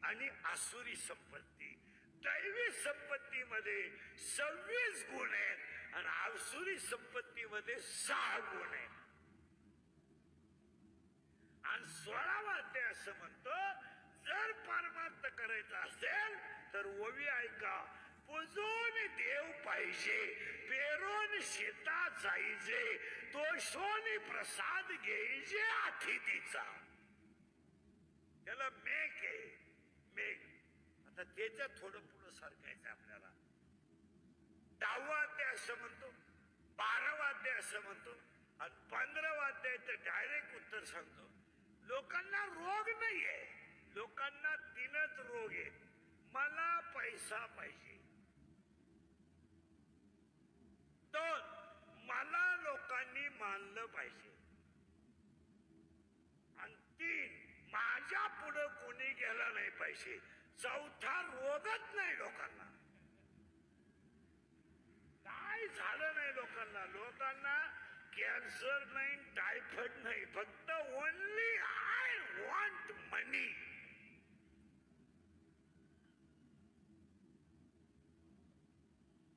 आणि आसुरी संपत्ती. दैवी संपत्तीमध्ये 26 गुण आहेत आणि आसुरी संपत्तीमध्ये 6 गुण आहेत. आणि 16वा अध्याय असं म्हणतो, जर परमार्थ करायचा असेल तर ओवी ऐका, पुजून देव पाहिजे, पेरून शेतात जायचे, तो सोनी प्रसाद घ्यायचे अतिथीचा. त्याला मेघ आहे, मेघ. आता त्याच्यात थोडं पुढं सारखायचं आपल्याला. 10वा अध्याय असं म्हणतो, 12वा अध्याय असं म्हणतो आणि 15वा अध्याय तर डायरेक्ट उत्तर सांगतो. लोकांना रोग नाहीये, लोकांना 3च रोग आहे. मला पैसा पाहिजे, 2 मला लोकांनी मानलं पाहिजे आणि 3 माझ्या पुढं कोणी गेला नाही पाहिजे. 4था रोगच नाही लोकांना. काय झालं नाही लोकांना? लोकांना कॅन्सर नाही, टायफॉइड नाही, फक्त ओनली आय वॉन्ट मनी.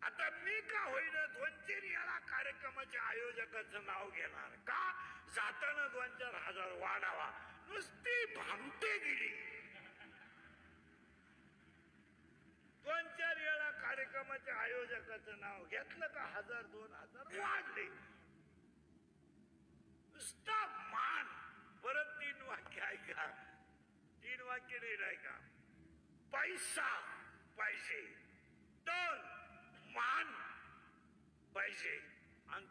आता मी का होईना 2-4 वेळा कार्यक्रमाच्या आयोजकाचं नाव घेणार का? जाताना 2-4 हजार वाढावा. नुसती भामटे गिरी. 2-4 वेळा कार्यक्रमाच्या आयोजकाचं नाव घेतलं का 1000-2000 वाढले. नुसता मान. परत 3 वाक्य ऐका, 3 वाक्य नाही का? पैसा पाहिजे, 2 मान पाहिजे आणि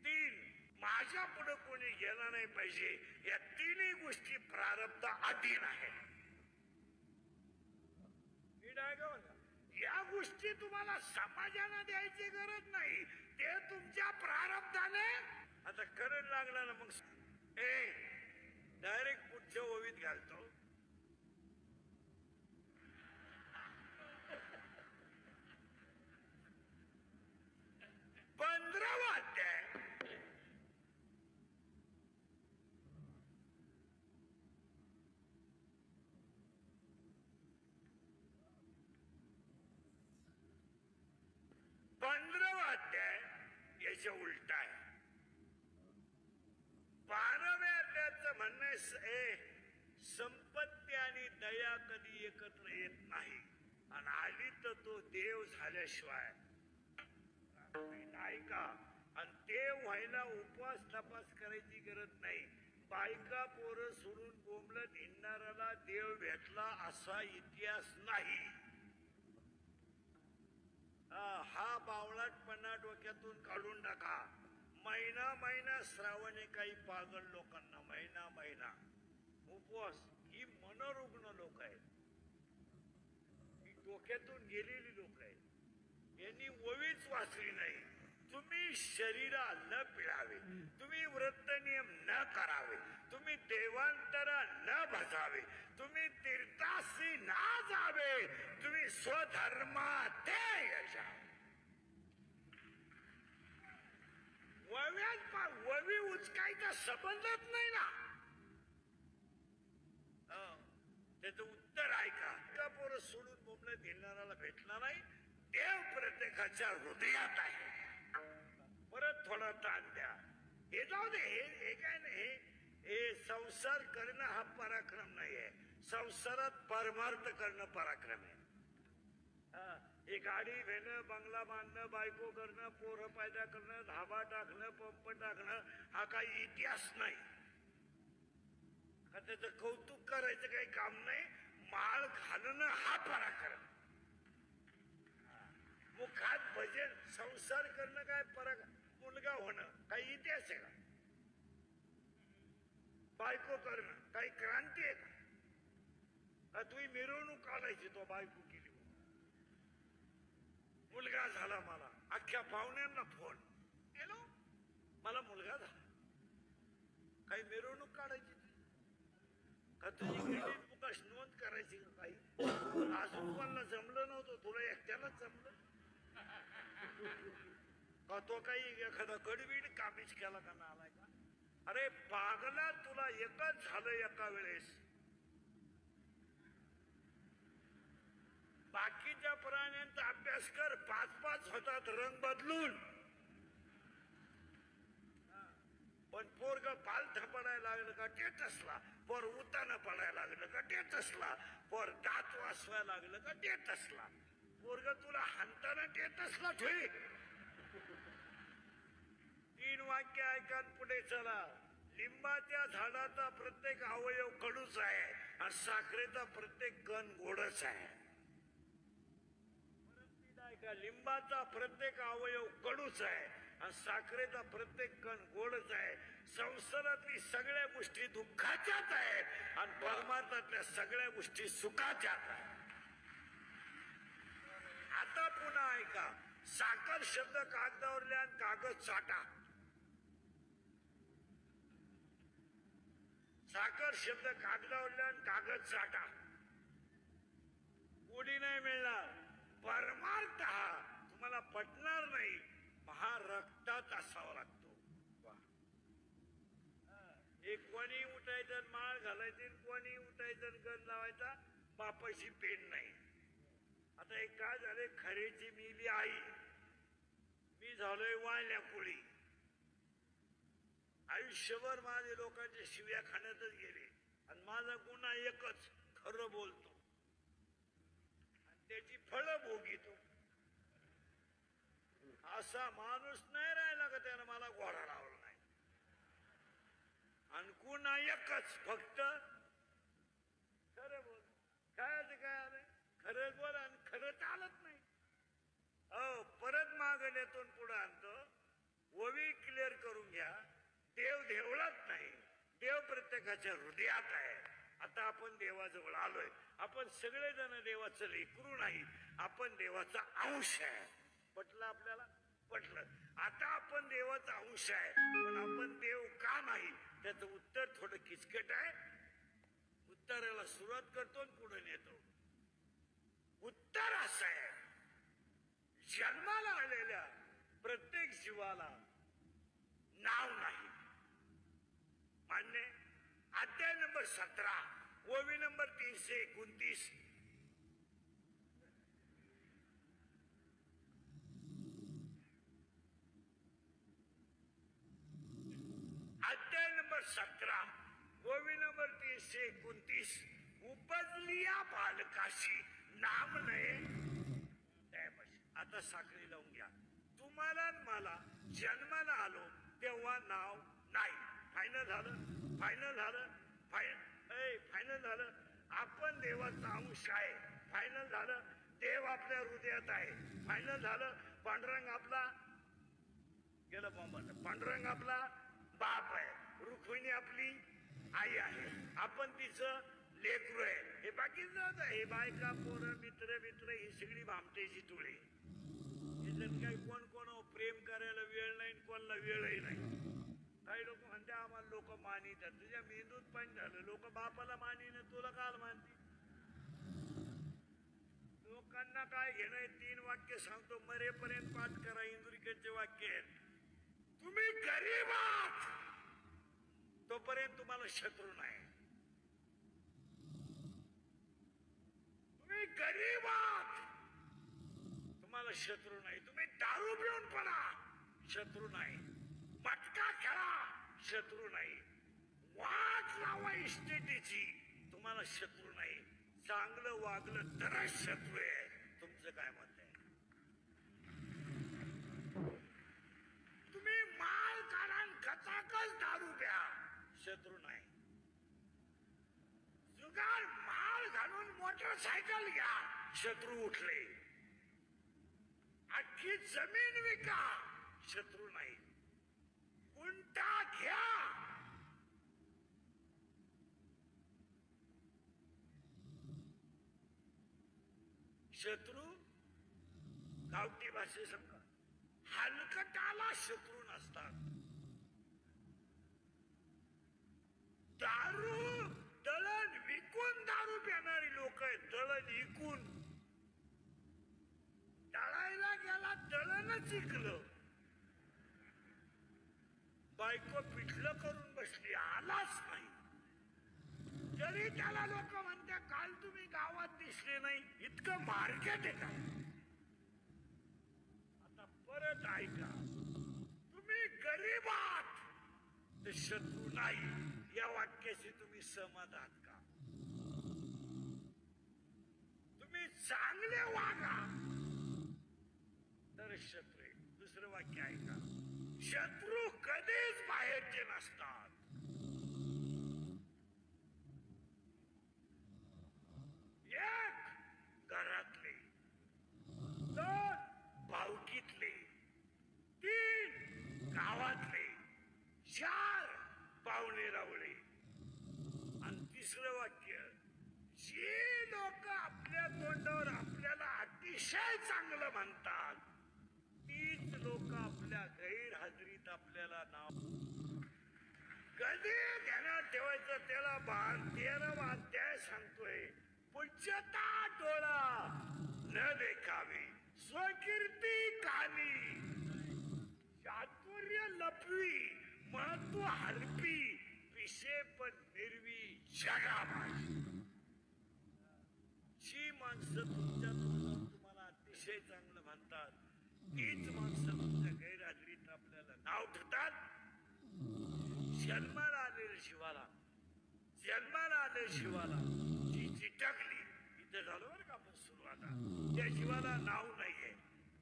3 माझ्या पुढे कोणी गेला नाही पाहिजे. या 3ही गोष्टी प्रारब्ध अधीन आहेत. या गोष्टी तुम्हाला समाजाने द्यायची गरज नाही, ते तुमच्या प्रारब्धाने. आता करंट लागला ना मग डायरेक्ट पुढच्या ओवीत घालतो. पंधरावा अध्याय. याच्या उलटा आहे. 12व्या अध्यायाचं म्हणणं आहे, संपत्ती आणि दया कधी एकत्र येत नाही आणि आली तर तो देव झाल्याशिवाय नाही का. आणि ते व्हायला उपवास तपास करायची गरज नाही. बायका पोरं सोडून बोंबलत हिंडणाऱ्याला देव भेटला असा इतिहास नाही. हा बावळटपणा डोक्यातून काढून टाका. महिना श्रावणे काही पागल लोकांना महिना उपवास. ही मनोरुग्ण लोक आहेत, ही डोक्यातून गेलेली लोक आहेत. यांनी ओवीच वाचली नाही. तुम्ही शरीरा न पिळावे, तुम्ही व्रत नियम न करावे, तुम्ही देवांतर न भजावे, तुम्ही तीर्थासी ना जावे, तुम्ही स्वधर्मा ते यशा. ववी उचकायचा संबंधच नाही ना. त्याचं उत्तर ऐका. का पोरं सोडून बोंबलत हिंडणाऱ्याला भेटणार नाही. देव प्रत्येकाच्या हृदयात आहे. परत थोडा ताण द्या. हे जाऊ दे, हे काय नाही. हे संसार करणं हा पराक्रम नाहीये. संसारात परमार्थ करणं पराक्रम आहे. हे गाडी घेणं, बंगला बांधणं, बायको करणं, पोरं पैदा करणं, धाबा टाकणं, पंप टाकणं हा काही इतिहास नाही. का त्याचं कौतुक करायचं काही काम नाही. माळ घालणं हा पराक्रम. मुखात भजन, संसार करणं काय पराक्रम. मुलगा होणं काही इतिहास आहे का? बायको करणं काही क्रांती आहे का? तुम्ही मिरवणूक काढायची, तो बायको केली, मुलगा झाला मला, अख्ख्या पाहुण्यांना फोन हॅलो मला मुलगा झाला. काही मिरवणूक काढायची का? तुझी मुकाश नोंद करायची का? काही अजून कोणाला जमलं नव्हतं, तुला एकट्यालाच जमलं का? तो काही एखादा कडवीड कामीच केला का? नालाय का? अरे पागला, तुला एकच झालं एका वेळेस. बाकीच्या प्राण्यांचा अभ्यास कर, 5-5 होतात रंग बदलून. पण पोरग पालथा पडायला लागलं का टेटसला, पोर उताना पडायला लागलं का टेटसला, पोर दात वासवायला लागलं का टेटसला. पोरग तुला हाणताना टेटसला ठेवी. 3 वाक्य ऐका पुढे चला. लिंबाच्या झाडाचा प्रत्येक अवयव कडूच आहे आणि साखरेचा प्रत्येक कण गोडच आहे. ऐका, लिंबाचा प्रत्येक अवयव कडूच आहे आणि साखरेचा प्रत्येक कण गोडच आहे. संसारातली सगळ्या गोष्टी दुःखाच्याच आहेत आणि परमार्थातल्या सगळ्या गोष्टी सुखाच्याच आहेत. आता पुन्हा ऐका, साखर शब्द कागदावर लिहा आणि कागद चाटा. साखर शब्द कागदावर लिहा आणि कागद चाटा. गोडी नाही मिळणार. परमार्थ हा तुम्हाला पटणार नाही, हा रक्तात असावा लागतो. एक कोणी उठायचं माळ घालायची, कोणी उठायचं गण लावायचा, बापाशी पेन नाही. आता एक काय झाले, खरेची मिली आई, मी झालोय वाळल्या कुळी. आयुष्यभर माझे लोकांच्या शिव्या खाण्यातच गेले आणि माझा गुन्हा एकच, खरं बोलतो आणि त्याची फळं भोगितो. असा माणूस नाही राहिला का त्यानं मला घोडा लावला नाही. आणि गुन्हा एकच, फक्त खरं बोल. काय आलं, खरंच बोल आणि खरं चालत नाही. परत मागण्यातून पुढे आणतो. ओवी क्लिअर करून घ्या. देव देवळात नाही, देव प्रत्येकाच्या हृदयात आहे. आता आपण देवाजवळ आलोय. आपण सगळेजण देवाचं लेकरू नाही, आपण देवाचा अंश आहे. पटलं आपल्याला? पटलं. आता आपण देवाचा अंश आहे, पण आपण देव का नाही त्याचं उत्तर थोडं किचकट आहे. उत्तराला सुरुवात करतो आणि पुढे नेतो. उत्तर असं आहे, जन्माला आलेल्या प्रत्येक जीवाला नाव नाही. मान्य? अध्याय नंबर 17, ओवी नंबर 329. अध्याय नंबर 17, ओवी नंबर 329. उपजलिया बालकाशी नाम नये. आता साखळी लावून घ्या. तुम्हाला मला जन्माला आलो तेव्हा नाव नाही. फायनल झालं, फायनल झालं, फायनल झालं. आपण देवाचा अंश आहे. फायनल झालं. देव आपल्या हृदयात आहे. फायनल झालं. पांडुरंग आपला गेला बॉम्बाला. पांडुरंग आपला बाप आहे. रुक्मिणी आपली आई आहे. आपण तिचं लेकरू आहे. हे बाकीचं हे बायका पोरं मित्र मित्र ही सगळी भामटेची टोळी. याच्यात काही कोण प्रेम करायला वेळ नाही, कोणाला वेळही नाही. काही लोक म्हणते आम्हाला लोक मानितात. तुझ्या मेंदूत पण झालं. लोक बापाला मानिन, तुला काल मानते. लोकांना काय घेणं. 3 वाक्य सांगतो, मरेपर्यंत पाठ करा. इंदुरीकरचे वाक्य आहेत. तुम्ही गरीब आहात तोपर्यंत तुम्हाला शत्रू नाही. तुम्ही गरीब आहात तुम्हाला शत्रू नाही. तुम्ही दारू पिऊन पडा, शत्रू नाही. मटका खेळा, शत्रू नाही. वाट लावा इस्टेटीची, तुम्हाला शत्रू नाही. चांगलं वागलं तरच शत्रू आहे. तुमचं काय मत आहे? तुम्ही माल काढा, कचाकच दारू प्या, शत्रू नाही. जुगार माल घालून मोटरसायकल घ्या, शत्रू उठले. अख्खी जमीन विका, शत्रू नाही. गुंठा घ्या, शत्रू. गावठी भाषे समजा, हलकटाला शत्रू नसतात. दारू दळण विकून दारू पिणारी लोक आहेत. दळण विकून. दळायला गेला, दळणच विकलं. बायको पिठलं करून बसली, आलाच नाही. तरी त्याला लोक म्हणते, काल तुम्ही गावात गावात दिसले नाही इतकं मार्केट आहे का? आता परत ऐका, तुम्ही गरीब आहात तर शत्रू नाही या वाक्याशी तुम्ही सहमत आहात का? तुम्ही चांगले वागा तर शत्रू आहे. दुसरं वाक्य ऐका, शत्रू कधीच बाहेरचे नसतात. एक घरातले, दोन भावकीतले, तीन गावातले, चार पाहुणे रावळे आणि तिसरं वाक्य, जी लोक आपल्या तोंडावर आपल्याला अतिशय चांगलं म्हणतात तीच लोक आपल्या गैरहजेरीत आपल्याला नाव. कधी ध्यानात ठेवायचं त्याला तेरावा अध्याय सांगतोय, पुज्यता डोळा न देखावे, स्वकीर्ती कानी, चातुर्य लपवी, महत्व हरपी, विषेप निर्वी जगाबाजी. जी माणसं तुमच्या तोंडावर तुम्हाला अतिशय चांगलं म्हणतात तीच माणसं तुमच्या गैरहजेरीत आपल्याला नाव ठेवतात. जन्माला आलेल्या शिवाला जी चिटकली, इथं झालं बरं का आपण सुरुवात, त्या शिवाला नाव नाहीये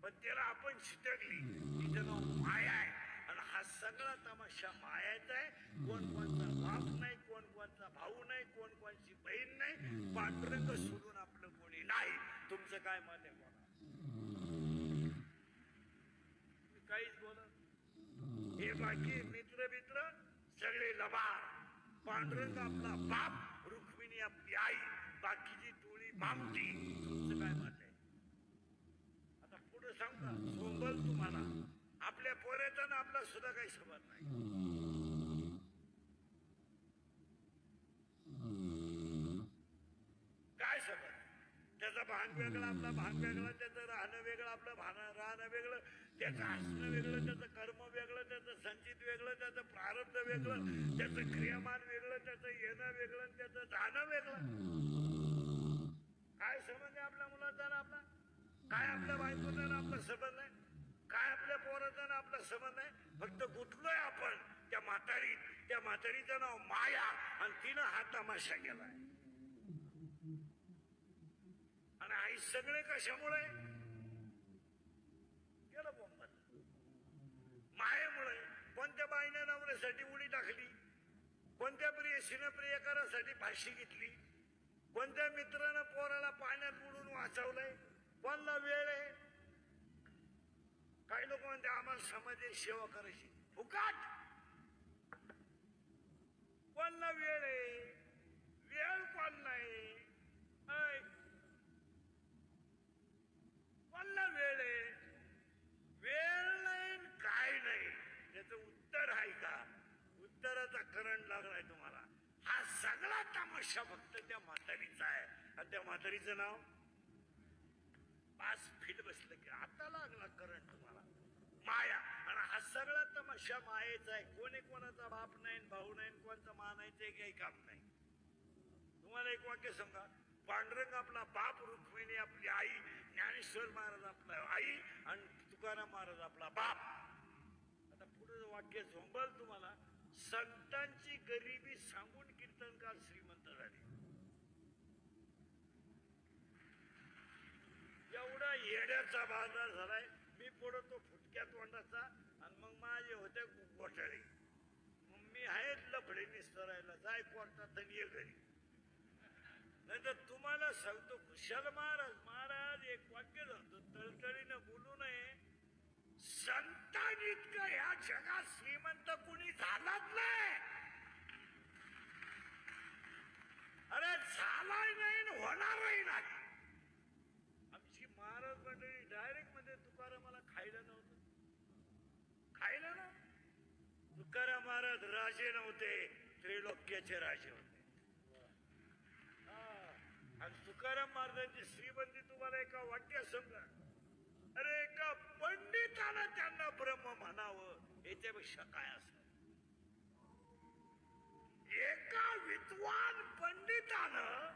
पण त्याला आपण चिटकली, तिचं नाव माया आहे. आणि हा सगळा तमाशा मायाचा आहे. कोण कोणचा बाप नाही, कोण कोणचा भाऊ नाही, कोण कोणची बहीण नाही, पांडुरंग सोडून आपलं कोणी नाही. तुमचं काय मत आहे? काहीच बोलत हे बाकी मित्र सगळे लबाड. पांडुरंग आपला बाप, रुक्मिणी आपली आई, बाकीची टोळी भामटी. तुमचं काय मत आहे? आता पुढे सांग का सोंबल तुम्हाला, आपल्या पोऱ्याचा ना आपला सुद्धा काही संबंध नाही. काय संबंध? त्याचा भांग वेगळा, आपला भांग वेगळा, त्याचं राहणं वेगळं, आपलं राहणं वेगळं, त्याचं हसणं वेगळं, त्याचं कर्म वेगळं, त्याचं संचित वेगळं, त्याचं प्रारब्ध वेगळं, त्याचं क्रियामान वेगळं, त्याचं येणं वेगळं, त्याचं जाणं वेगळं. काय संबंध आहे आपल्या मुलाचा ना आपला? काय आपल्या बायकोचा ना आपला संबंध आहे? काय आपल्या पोराचा ना आपला संबंध आहे? फक्त गुंतलोय आपण त्या म्हातारीचं नाव माया आणि तिनं हा तमाशा केलाय. आणि आई सगळे कशामुळे गेलं बोंबल? मायेमुळे. कोणत्या बाईने नवऱ्यासाठी उडी टाकली, कोणत्या प्रियसीनं प्रियकरासाठी फाशी घेतली, कोणत्या मित्रानं पोराला पाण्यात बुडून वाचवलंय, कोणला वेळ आहे? काही लोक म्हणते आम्हाला समाजाची सेवा करायची, फुकाट. कोणला वेळ आहे? वेळ कोण नाही? कोणला वेळ आहे? वेळ नाही काय नाही. त्याचं उत्तर आहे का? उत्तराचा करंट लागलाय तुम्हाला. हा सगळा तमाशा फक्त त्या म्हातारीचा आहे. आणि त्या म्हातारीचं नाव 5 फीट बसलं की आता लागला करंट तुम्हाला, माया. आणि हा सगळा तमाशा मायेचा आहे. कोणी कोणाचा बाप नाही, भाऊ नाही, कोणचा मानायचं काही काम नाही. तुम्हाला एक वाक्य सांगा, पांडुरंग आपला बाप, रुक्मिणी आपली आई, ज्ञानेश्वर महाराज आपला आई आणि तुकाराम महाराज आपला बाप. आता पुढे वाक्य झोंबल तुम्हाला, संतांची गरिबी सांगून कीर्तनकार श्रीमंत झाले. एवढा येड्याचा बाजार झालाय. मी पडतो फुटक्या तोंडाचा आणि मग माझे होते घोटाळे. मग मी आहेत लफडे निस्तरायला, जाय कोर्टात आणि ये घरी. नाही तर तुम्हाला सांगतो कुशाल महाराज एक वाक्य सांगतो, तळतळीनं बोलू नये. संतान इतकं ह्या जगात श्रीमंत कुणी झालाच नाही. अरे झालाय नाही, होणारही नाही. आमची महाराज मंडळी डायरेक्ट मध्ये तुकारामाला खायला नव्हतं. खायला ना तुकाराम महाराज राजे नव्हते, त्रैलोक्याचे राजे होते. आणि तुकाराम महाराजांची श्रीमंती तुम्हाला एका वाक्यात समजा. अरे एका पंडितानं त्यांना ब्रह्म म्हणावं याच्यापेक्षा काय असं. एका विद्वान पंडितानं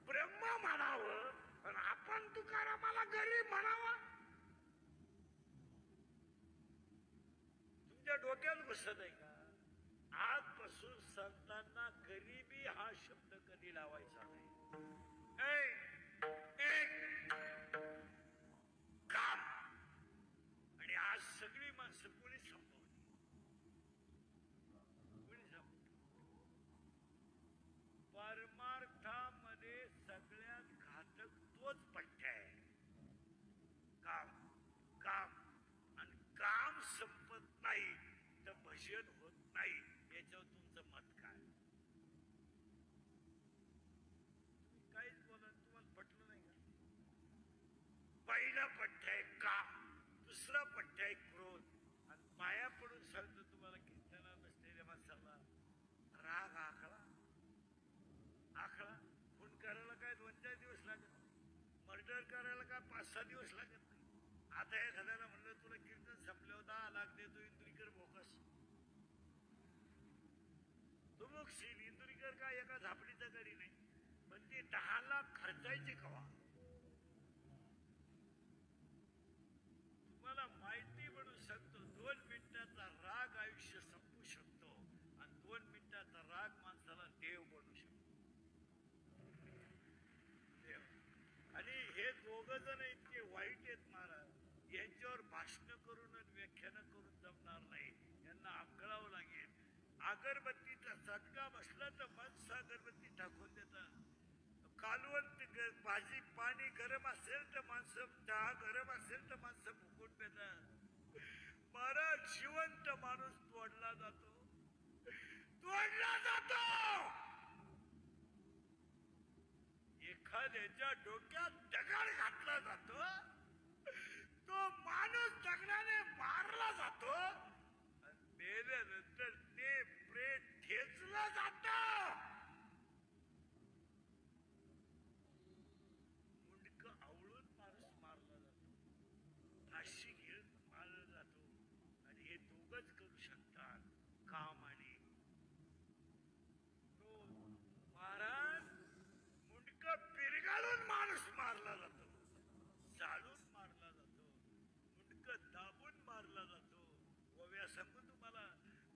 ब्रह्म म्हणावं पण आपण तुकारामाला गरीब म्हणावा. तुमच्या डोक्यात बसत आहे का? आजपासून संतांना गरिबी हा शब्द कधी लावायचा नाही. एक काम. आणि आज सगळी माणसं कोणी संपवली? कोणी संपवली? परमार्थामध्ये सगळ्यात घातक तोच पठ्य आहे. काम काम आणि काम संपत नाही तर भजन होत नाही. याच्यावर तुमचं मत काय? तुम्ही काहीच बोला, तुम्हाला पटलं नाही का? पहिला पठ्य आहे काम, दुसरा पठ्य आहे क्रोध. आणि पाया पडून सांगतो तुम्हाला, कीर्तनात बसलेल्या माणसाला राग आखला आखला. खून करायला काय 2-4 दिवस लागत नाही. मर्डर करायला काय 5-6 दिवस लागत नाही. आता एखाद्याला म्हणलं तुला कीर्तन संपल्यावर 10 लाख देतो, इंदुरीकर बोकस. तू बघशील इंदुरीकर काय एका झापडीचा गडी नाही, पण ते 10 लाख खर्चायचे कवा? तुम्हाला माहिती म्हणून सांगतो, 2 मिनिटाचा राग आयुष्य संपू शकतो आणि 2 मिनिटाचा राग माणसाला देव बनू शकतो. देव. आणि हे दोघ जण इतके वाईट आहेत महाराज, यांच्यावर भाषण करून आणि व्याख्यान करून जमणार नाही. यांना आकळावं लागेल. अगरबत्तीचा चटका बसला तर माणसं अगरबत्ती टाकून देतात. कालवंत भाजी पाणी गरम असेल तर माणसं, चहा गरम असेल तर माणसं फुकून देतात. महाराज, जिवंत माणूस तोडला जातो, तोडला जातो. एखाद्याच्या डोक्यात दगड घातला जातो, तो माणूस दगडाने मारला जातो आणि मेल्यानंतर ते प्रेत ठेचलं जात. मुंडक आवळून माणूस मारला जातो, फाशी घेऊन मारला जातो. आणि हे दोघच करू शकतात, काम आणि क्रोध. महाराज, मुंडक पिरगाळून माणूस मारला जातो, चालून मारला जातो, मुंडक दाबून मारला जातो. ओव्या सांगू तुम्हाला,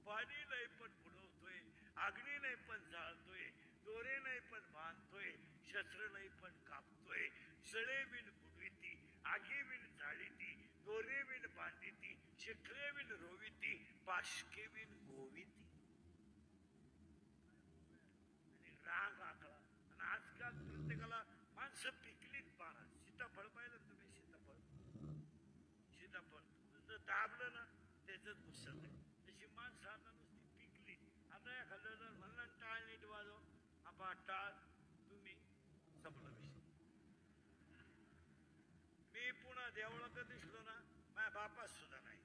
पाणी नाही पण बुडवतोय, अग्नी नाही पण जाळतोय, दोरे नाही पण बांधतोय, शस्त्र नाही पण कापतोय. सळे विण बुडविती, आगी विण जाळीती, दोरे विण बांधिती, शिखरे विण रोविती, पाशके विण गोविती. आणि राग आखला. आणि आजकाल प्रत्येकाला माणसं पिकलीत महाराज. सीताफळ पाहिलं तुम्ही? सीताफळ सीताफळ दाबलं ना त्याच घुसत आहे. तशी माणसं आता नुसती पिकली. आता एखादं जर म्हणलं टाळ नीट वाजव, आपा टाळ, तुम्ही संपला विषय. मी पुन्हा देवळात दिसलो ना, माझ्या बापात सुद्धा नाही.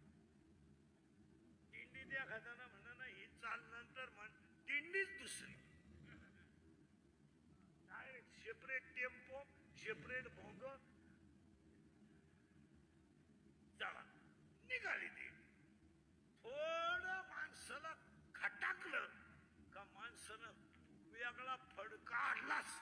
दिंडीत एखाद्यानं म्हणलं ना ही चाल, नंतर म्हण दिंडीच दुसरी. डायरेक्ट सेपरेट टेम्पो, सेपरेट भोंग, चला निघाली ती. थोडं माणसाला खटाकलं का माणसानं वेगळा फडका आणलाच.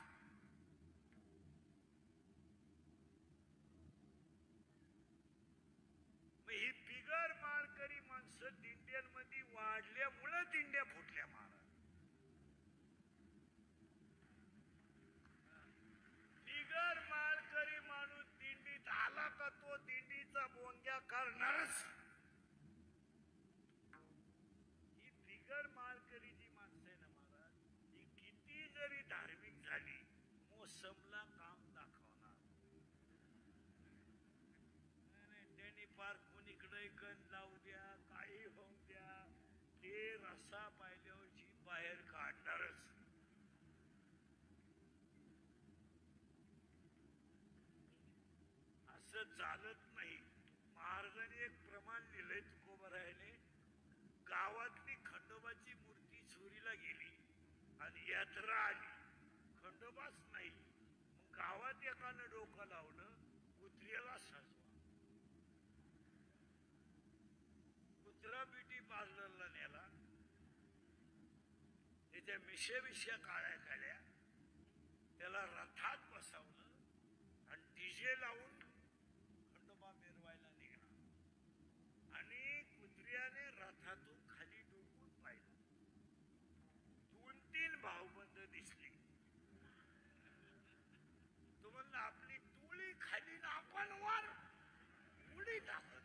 मग ही बिगर माळकरी माणसं दिंड्यांमध्ये वाढल्यामुळे दिंड्या फुटल्या महाराज. बिगर माळकरी माणूस दिंडीत आला का तो दिंडीचा बोंग्या करणारच. ही बिगर माळकरी जी माणसं आहे ना महाराज, ही किती जरी धार्मिक झाली, मोसमला काम दाखवणार. त्यांनी पार कोणीकडे गण लावू द्या, काही होऊ द्या, ते रसा पाहिल्यावर जी बाहेर काढणारच. असं चालत नाही. महाराजांनी एक प्रमाण लिहिलंय तुकोबारायाने. गावातली खंडोबाची मूर्ती चोरीला गेली आणि यात्रा आली, खंडोबाच नाही. मग गावात एकानं डोकं लावलं, कुत्र्याला सजवा. कुत्रा ब्युटी पार्लरला नेला, त्याच्या मिश्या काळ्या काढल्या, त्याला रथात बसवलं आणि डीजे लावून खंडोबा मिरवायला निघाला आणि कुत्र्याने रथातून खाली डोकून पाहिलं. 2-3 भाऊबंद दिसली. तो म्हणला आपली टोळी खाली ना आपण वर उडी टाकत.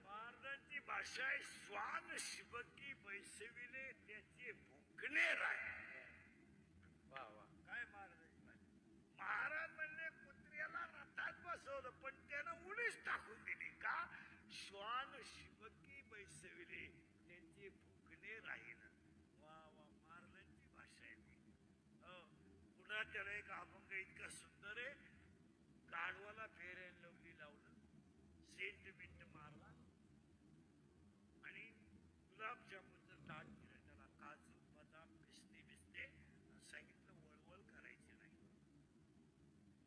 महाराजांची भाषा आहे स्वान शिबकी बैसविले त्याचे भुंकणे राय. वा वा काय महाराजांची भाषा. महाराज म्हणले कुत्र्याला रथात बसवलं पण त्यानं उडीच टाकून दिली का. श्वान शिबकी बैसविले त्यांचे भुंकणे राहील. वा वा महाराजांची भाषा आहे. पुन्हा त्याला एक अभंग इतका सुंदर आहे. गाढवाला फेऱ्या लवली लावलं, सेंट बिंट मारला आणि गुलाबजामुनचं ताट दिलं त्याला, काजू बदाम पिस्ते बिस्ते, सांगितलं वळवळ करायची नाही,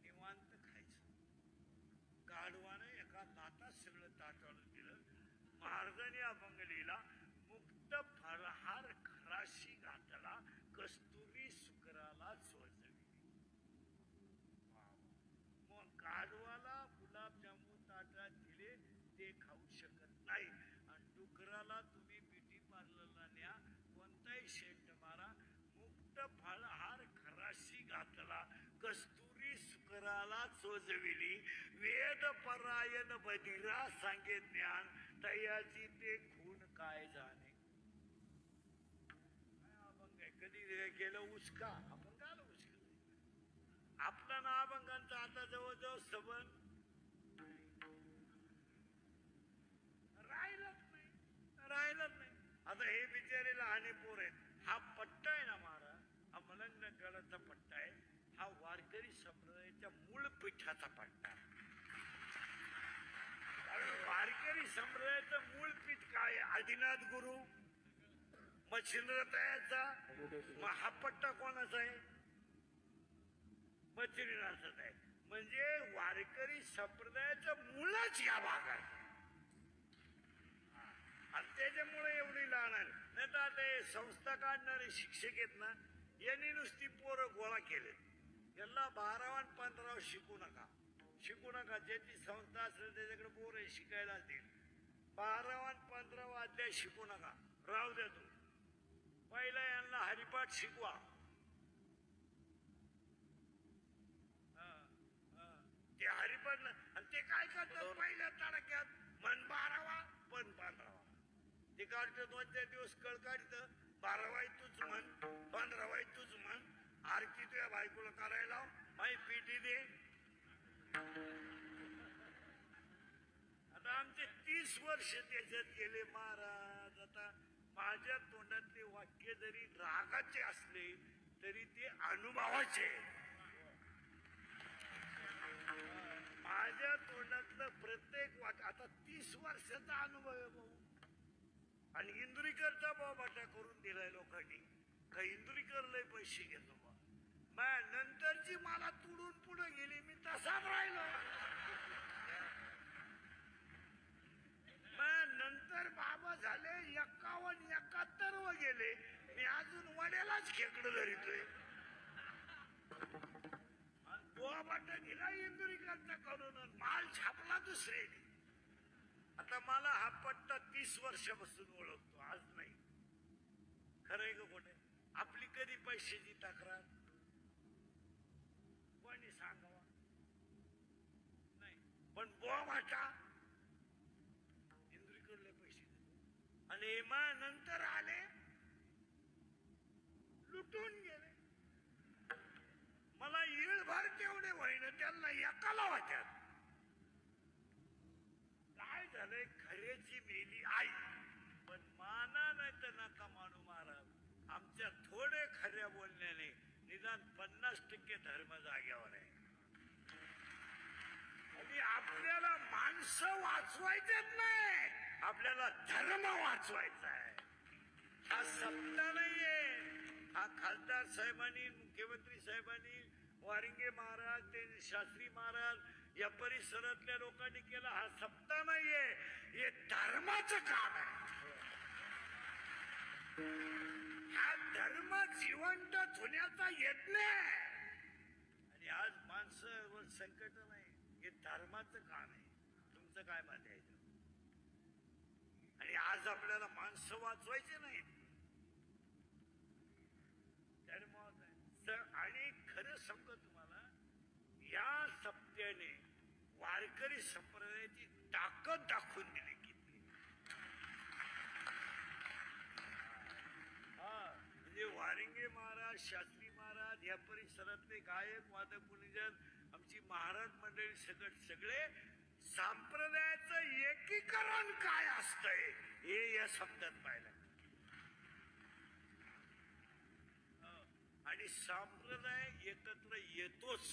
निवांत खायचं. गाढवानं एका लातात सगळं ताटावलं दिलं. महाराजांनी अभंग लिहिला, मुक्त फळहार खराशी घातला, कस्तुरी सुकराला चोचविली. मग गाढवाला गुलाबजामुन ताटात दिले ते खाऊ शकत नाही आणि डुकराला तुम्ही ब्युटी पार्लरला न्या, कोणताही शेंट मारा, मुक्त फळहार खराशी घातला, कस्तुरी सुकराला चोजविली, वेद परायण बधिरा सांगे ज्ञान, तयाची ते खून काय जाणे. अभंग आहे. कधी गेलं उचका आपण काल उचकलं. आपला ना अभंगांचा आता जवळजवळ सबंध राहिलंच नाही. आता हे बिचारे लहाने पोर आहेत. हा पट्टा आहे ना महाराज, हा मलंग गडाचा पट्टा आहे. हा वारकरी संप्रदायाच्या मूळ पीठाचा पट्टा आहे. वारकरी संप्रदायाचं मूळ पीठ काय आहे? आदिनाथ गुरु, मच्छिंद्रतायाचा. मग हा पट्टा कोणाचा आहे? मच्छिंद्रनाथाचा आहे. म्हणजे वारकरी संप्रदायाचं मूळच या भागात. आणि त्याच्यामुळे एवढी लहान आहे. नाही तर आता हे संस्था काढणारे शिक्षक आहेत ना, यांनी नुसती पोरं गोळा केले. यांना 12वा आणि 15वा शिकू नका, शिकू नका. ज्याची संस्था असेल त्याच्याकडे पोरं शिकायला असतील. 12वा आणि 15वा अध्याय शिकू नका, राहू द्या. तू पहिला यांना हरिपाठ शिकवा. ते हरिपाठ आणि ते काय करतात पहिल्या तारख्यात मन 12वा पण 15वा ते काढतं. 2-4 दिवस कळ काढतं. 12वाई तूच म्हण, 15वाई तूच म्हण, आरती तुझ्या बायकोला करायला माही पिटी दे. आता आमचे 30 वर्ष त्याच्यात गेले महाराज. आता माझ्या तोंडातले वाक्य जरी रागाचे असले तरी ते अनुभवाचे. माझ्या तोंडातलं प्रत्येक वाक्य आता 30 वर्षाचा अनुभव आहे भाऊ. आणि इंदुरीकरचा बाटा करून दिलाय लोकांनी. का इंदुरीकर लय पैसे घेतो बा. नंतरची मला तुडून पुढे गेली, मी तसाच राहिलो. नंतर बाबा झाले 51-71 व गेले, मी अजून वड्यालाच खेकडं धरितोय. बाटा दिला इंदुरीकरचा करून, माल छापला दुसरे. आता मला हा पट्टा 30 वर्षापासून ओळखतो, आज नाही. खरंय का खोटे? आपली कधी पैशाची तक्रार कोणी सांगावा नाही. पण बाटा इंदुरीकरला पैसे देतो आणि मग नंतर आले लुटून गेले. मला येळभर तेवढे होईना, त्यांना एकाला वाटत. काय झालंय? खऱ्याची मेली आई. पण माना नाही तर नका मानू महाराज. आमच्या थोडे खऱ्या बोलण्याने निदान 50% धर्म जाग्यावर आहे. आणि आपल्याला माणसं वाचवायचेच नाही, आपल्याला धर्म वाचवायचा आहे. हा सत्ता नाहीये. हा खासदार साहेबांनी, मुख्यमंत्री साहेबांनी, वारिंगे महाराज, ते शास्त्री महाराज या परिसरातल्या लोकांनी केला. हा सत्ता नाहीये, हे धर्माचं काम आहे. हा धर्म जिवंत होण्याचा यत्न आहे. माणसं संकट नाही, हे धर्माचं काम आहे. तुमचं काय मत आहे? आणि आज आपल्याला माणसं वाचवायचे नाहीत, आणि खरं सांगतो तुम्हाला, या सप्त्याने वारकरी संप्रदायाची ताकद दाखवून दिली किती. म्हणजे वारिंगे महाराज, शास्त्री महाराज, या परिसरातले गायक वादक गुणीजन, आमची महाराज मंडळी सगळे संप्रदायाचं एकीकरण काय असतंय हे या शब्दात पाहिलं. आणि संप्रदाय एकत्र येतोच.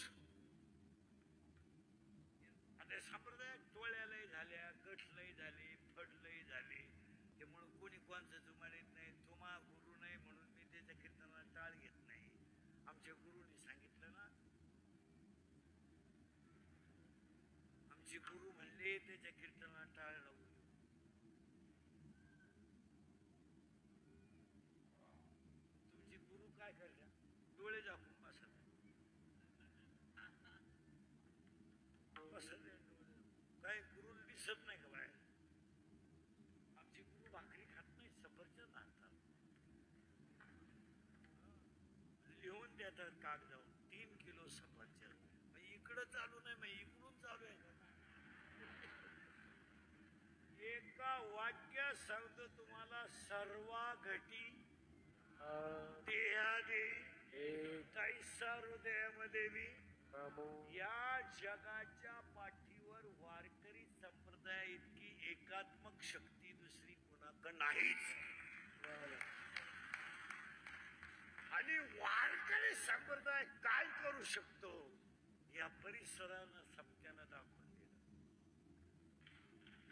आता संप्रदाय टोळ्यालाही झाल्या, गटलही झाले, फडलही झाले. त्यामुळे कोणी कोणचं जुमाडीत नाही. तुम्हा गुरु नाही म्हणून मी त्याच्या कीर्तनाला टाळ घेत नाही. आमच्या गुरुनी सांगितलं ना, आमचे गुरु म्हणले त्याच्या कीर्तनाला टाळ लावू. तुमचे गुरु काय करल्या? डोळे झाकून बसत काय गुरु दिसत नाही का बाहेर? आमचे गुरु भाकरी खात नाही, सफरचंद आणतात, लिहून देतात कागदावर 3 किलो सफरचंद. इकडं चालू नाही, मग इकडून चालू आहे का? एका वाक्य सांगतो तुम्हाला, सर्वा घटी देहादे तैसा हृदयामध्ये मी. या जगाच्या पाठीवर वारकरी संप्रदाय इतकी एकात्मक शक्ती दुसरी कोणाकडे नाहीच. आणि वारकरी संप्रदाय काय करू शकतो या परिसरानं सत्यानं दाखवून दिलं.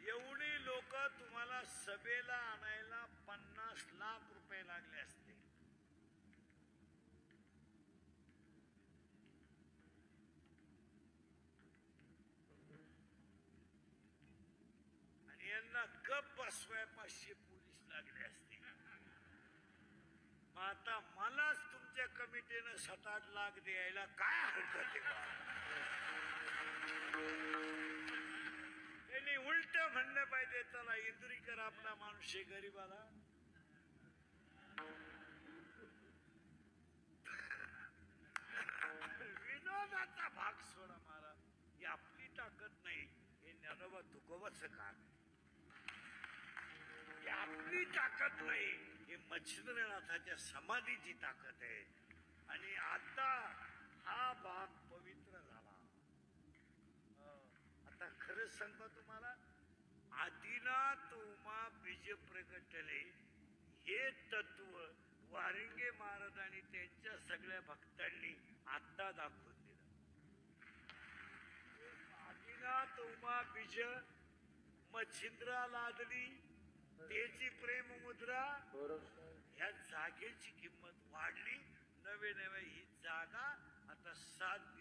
एवढी लोक तुम्हाला सभेला आणायला 50 लाख रुपये लागले असते. आणि यांना गप बसवाय 500 पोलीस लागले असते. मग आता मलाच तुमच्या कमिटीनं 7-8 लाख द्यायला काय हरकत आहे? त्यांनी उलट म्हणलं पाहिजे, चला इंदुरीकर आपला माणूस आहे, गरीबाला विनोदाचा भाग सोडा महाराज. ही आपली ताकद नाही, हे ज्ञानोबा तुकोबाचं काम आहे. ही आपली ताकद नाही, हे मच्छिंद्रनाथाच्या समाधीची ताकद आहे. आणि आता हा भाग पवित्र झाला. आता खरंच सांगतो तुम्हाला, आदिनाथ उमा बीज प्रगटले हे तत्व वारिंगे महाराजांनी त्यांच्या सगळ्या भक्तांनी आता दाखवून दिलं. आदिनाथ उमा बीज मच्छिंद्रा लादली, त्याची प्रेम मुद्रा, ह्या जागेची किंमत वाढली. नवे ही जागा आता 7